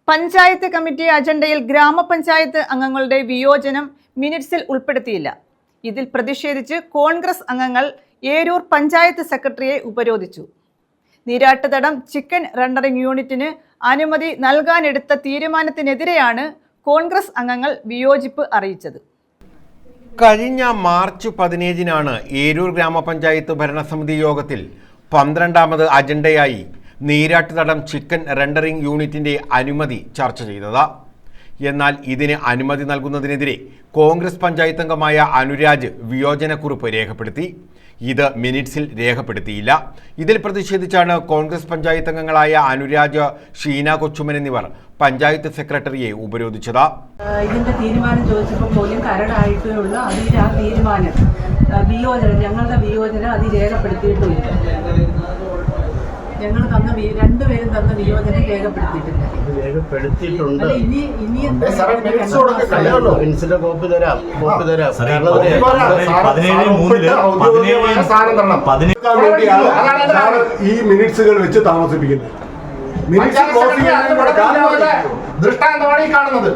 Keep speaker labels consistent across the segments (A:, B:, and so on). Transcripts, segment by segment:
A: Panchayat committee അജണ്ടയിൽ ഗ്രാമപഞ്ചായത്ത് അംഗങ്ങളുടെ വിയോജനം മിനിറ്റ്സിൽ ഉൾപ്പെടുത്തിയില്ല. ഇതിൽ പ്രതിഷേധിച്ച് കോൺഗ്രസ് അംഗങ്ങൾ ഏരൂർ പഞ്ചായത്ത് സെക്രട്ടറിയെ ഉപരോധിച്ചു. നീരാട്ടുതടം ചിക്കൻ റെൻഡറിംഗ് യൂണിറ്റിന് അനുമതി നൽകാനെടുത്ത തീരുമാനത്തിനെതിരെയാണ് കോൺഗ്രസ് അംഗങ്ങൾ വിയോജിപ്പ് അറിയിച്ചത്.
B: കഴിഞ്ഞ മാർച്ച് 17-നാണ് ഏരൂർ ഗ്രാമപഞ്ചായത്ത് ഭരണസമിതി യോഗത്തിൽ 12ാമത് അജണ്ടയായി നീരാട്ടുതടം ചിക്കൻ റെൻഡറിംഗ് യൂണിറ്റിന്റെ അനുമതി ചർച്ച ചെയ്തത്. എന്നാൽ ഇതിന് അനുമതി നൽകുന്നതിനെതിരെ കോൺഗ്രസ് പഞ്ചായത്ത് അംഗമായ അനുരാജ് വിയോജനക്കുറിപ്പ് രേഖപ്പെടുത്തി. ഇത് മിനിറ്റ്സിൽ രേഖപ്പെടുത്തിയില്ല. ഇതിൽ പ്രതിഷേധിച്ചാണ് കോൺഗ്രസ് പഞ്ചായത്ത് അംഗങ്ങളായ അനുരാജ്, ഷീന കൊച്ചുമൻ എന്നിവർ പഞ്ചായത്ത് സെക്രട്ടറിയെ ഉപരോധിച്ചത്.
C: ഇതിന്റെ തീരുമാനം ചോദിച്ചപ്പോൾ പോലും കരടായിട്ടുള്ള അതിൽ ആ തീരുമാനം ഞങ്ങളുടെ വിയോജനം അത് രേഖപ്പെടുത്തിയിട്ടില്ല. ഞങ്ങൾ രണ്ടുപേരും തന്ന വിയോജനം രേഖപ്പെടുത്തിയിട്ടുണ്ട്.
D: ഈ മിനിറ്റ്സുകൾ വെച്ച് താമസിപ്പിക്കുന്നത് ദൃഷ്ടാന്തമാണ് ഈ കാണുന്നത്.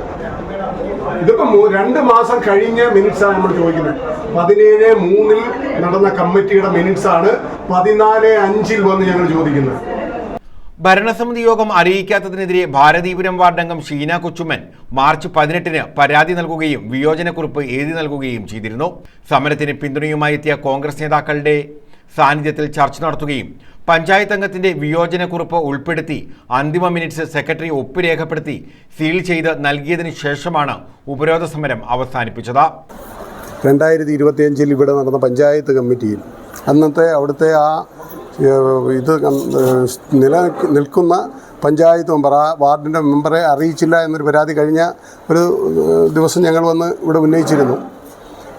D: ഇതിപ്പോ 2 മാസം കഴിഞ്ഞ മിനിറ്റ്സ് ആണ് നമ്മൾ ചോദിക്കുന്നത്. 17/3 നടന്ന കമ്മിറ്റിയുടെ മിനിറ്റ്സ് ആണ് 14/5 വന്ന് ഞങ്ങൾ ചോദിക്കുന്നത്.
B: ഭരണസമിതി യോഗം അറിയിക്കാത്തതിനെതിരെ ഭാരതീപുരം വാർഡംഗം ഷീന കൊച്ചുമൻ മാർച്ച് 18-ന് പരാതി നൽകുകയും വിയോജനക്കുറിപ്പ് എഴുതി നൽകുകയും ചെയ്തിരുന്നു. സമരത്തിന് പിന്തുണയുമായി എത്തിയ കോൺഗ്രസ് നേതാക്കളുടെ സാന്നിധ്യത്തിൽ ചർച്ച നടത്തുകയും പഞ്ചായത്ത് അംഗത്തിന്റെ വിയോജനക്കുറിപ്പ് ഉൾപ്പെടുത്തി അന്തിമ മിനിറ്റ്സ് സെക്രട്ടറി ഒപ്പ് രേഖപ്പെടുത്തി സീൽ ചെയ്ത് നൽകിയതിനു ശേഷമാണ് ഉപരോധ സമരം അവസാനിപ്പിച്ചത്.
D: 2025 ഇവിടെ നടന്ന പഞ്ചായത്ത് കമ്മിറ്റിയിൽ അന്നത്തെ അവിടുത്തെ നിൽക്കുന്ന പഞ്ചായത്ത് മെമ്പർ, ആ വാർഡിൻ്റെ മെമ്പറെ അറിയിച്ചില്ല എന്നൊരു പരാതി കഴിഞ്ഞ ഒരു ദിവസം ഞങ്ങൾ വന്ന് ഇവിടെ ഉന്നയിച്ചിരുന്നു.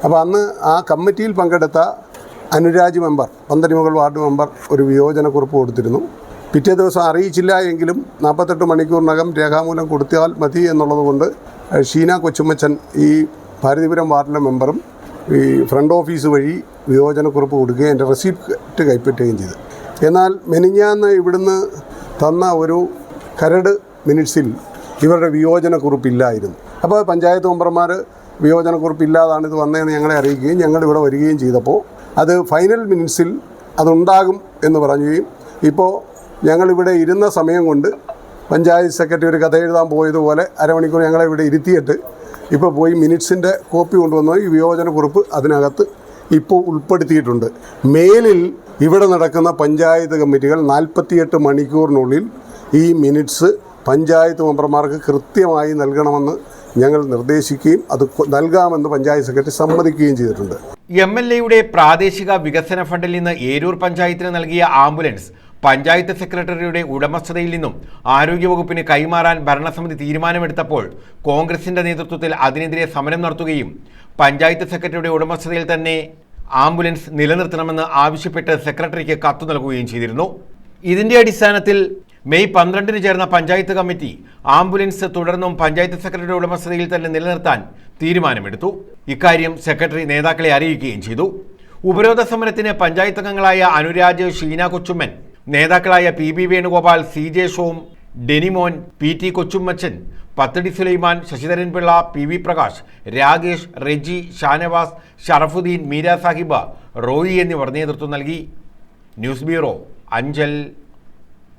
D: അപ്പോൾ അന്ന് ആ കമ്മിറ്റിയിൽ പങ്കെടുത്ത അനുരാജ് മെമ്പർ, പന്തലിമുകൾ വാർഡ് മെമ്പർ ഒരു വിയോജനക്കുറിപ്പ് കൊടുത്തിരുന്നു. പിറ്റേ ദിവസം അറിയിച്ചില്ല എങ്കിലും 48 മണിക്കൂറിനകം രേഖാമൂലം കൊടുത്താൽ മതി എന്നുള്ളതുകൊണ്ട് ഷീന കൊച്ചുമ്മച്ചൻ ഈ ഭാരതീപുരം വാർഡിലെ മെമ്പറും ഈ ഫ്രണ്ട് ഓഫീസ് വഴി വിയോജനക്കുറിപ്പ് കൊടുക്കുകയും എൻ്റെ റെസിപ്റ്റ് കൈപ്പറ്റുകയും ചെയ്തു. എന്നാൽ മെനിഞ്ഞാന്ന് ഇവിടുന്ന് തന്ന ഒരു കരട് മിനിറ്റ്സിൽ ഇവരുടെ വിയോജനക്കുറിപ്പില്ലായിരുന്നു. അപ്പോൾ പഞ്ചായത്ത് മെമ്പർമാർ വിയോജനക്കുറിപ്പില്ലാതാണ് ഇത് വന്നതെന്ന് ഞങ്ങളെ അറിയിക്കുകയും ഞങ്ങളിവിടെ വരികയും ചെയ്തപ്പോൾ അത് ഫൈനൽ മിനിറ്റ്സിൽ അതുണ്ടാകും എന്ന് പറയുകയും ഇപ്പോൾ ഞങ്ങളിവിടെ ഇരുന്ന സമയം കൊണ്ട് പഞ്ചായത്ത് സെക്രട്ടറി ഒരു കഥ എഴുതാൻ പോയതുപോലെ അരമണിക്കൂർ ഞങ്ങളെ ഇവിടെ ഇരുത്തിയിട്ട് ഇപ്പോൾ പോയി മിനിറ്റ്സിൻ്റെ കോപ്പി കൊണ്ടുവന്ന് ഈ വിയോജനക്കുറിപ്പ് അതിനകത്ത് ഇപ്പോൾ ഉൾപ്പെടുത്തിയിട്ടുണ്ട്. മേലിൽ ഇവിടെ നടക്കുന്ന പഞ്ചായത്ത് കമ്മിറ്റികൾ 48 മണിക്കൂറിനുള്ളിൽ ഈ മിനിറ്റ്സ് പഞ്ചായത്ത് മെമ്പർമാർക്ക് കൃത്യമായി നൽകണമെന്ന് ഞങ്ങൾ നിർദ്ദേശിക്കുകയും അത് നൽകാമെന്ന് പഞ്ചായത്ത് സെക്രട്ടറി സമ്മതിക്കുകയും ചെയ്തിട്ടുണ്ട്.
B: MLAയുടെ പ്രാദേശിക വികസന ഫണ്ടിൽ നിന്ന് ഏരൂർ പഞ്ചായത്തിന് നൽകിയ ആംബുലൻസ് പഞ്ചായത്ത് സെക്രട്ടറിയുടെ ഉടമസ്ഥതയിൽ നിന്നും ആരോഗ്യവകുപ്പിന് കൈമാറാൻ ഭരണസമിതി തീരുമാനമെടുത്തപ്പോൾ കോൺഗ്രസിന്റെ നേതൃത്വത്തിൽ അതിനെതിരെ സമരം നടത്തുകയും പഞ്ചായത്ത് സെക്രട്ടറിയുടെ ഉടമസ്ഥതയിൽ തന്നെ ആംബുലൻസ് നിലനിർത്തണമെന്ന് ആവശ്യപ്പെട്ട് സെക്രട്ടറിക്ക് കത്ത് നൽകുകയും ചെയ്തിരുന്നു. ഇതിന്റെ അടിസ്ഥാനത്തിൽ മെയ് 12-ന് ചേർന്ന പഞ്ചായത്ത് കമ്മിറ്റി ആംബുലൻസ് തുടർന്നും പഞ്ചായത്ത് സെക്രട്ടറിയുടെ ഉടമസ്ഥതയിൽ തന്നെ നിലനിർത്താൻ തീരുമാനമെടുത്തു. ഇക്കാര്യം സെക്രട്ടറി നേതാക്കളെ അറിയിക്കുകയും ചെയ്തു. ഉപരോധ സമരത്തിന് പഞ്ചായത്ത് അംഗങ്ങളായ അനുരാജ്, ഷീന കൊച്ചുമ്മൻ, നേതാക്കളായ PB വേണുഗോപാൽ, CJ ഷോം, ഡെനിമോൻ, PT കൊച്ചുമ്മച്ചൻ, പത്തടി സുലൈമാൻ, ശശിധരൻ പിള്ള, PV പ്രകാശ്, രാകേഷ്, റെജി, ഷാനവാസ്, ഷറഫുദ്ദീൻ, മീര സാഹിബ, റോയി എന്നിവർ നേതൃത്വം നൽകി. News bureau, Anchal.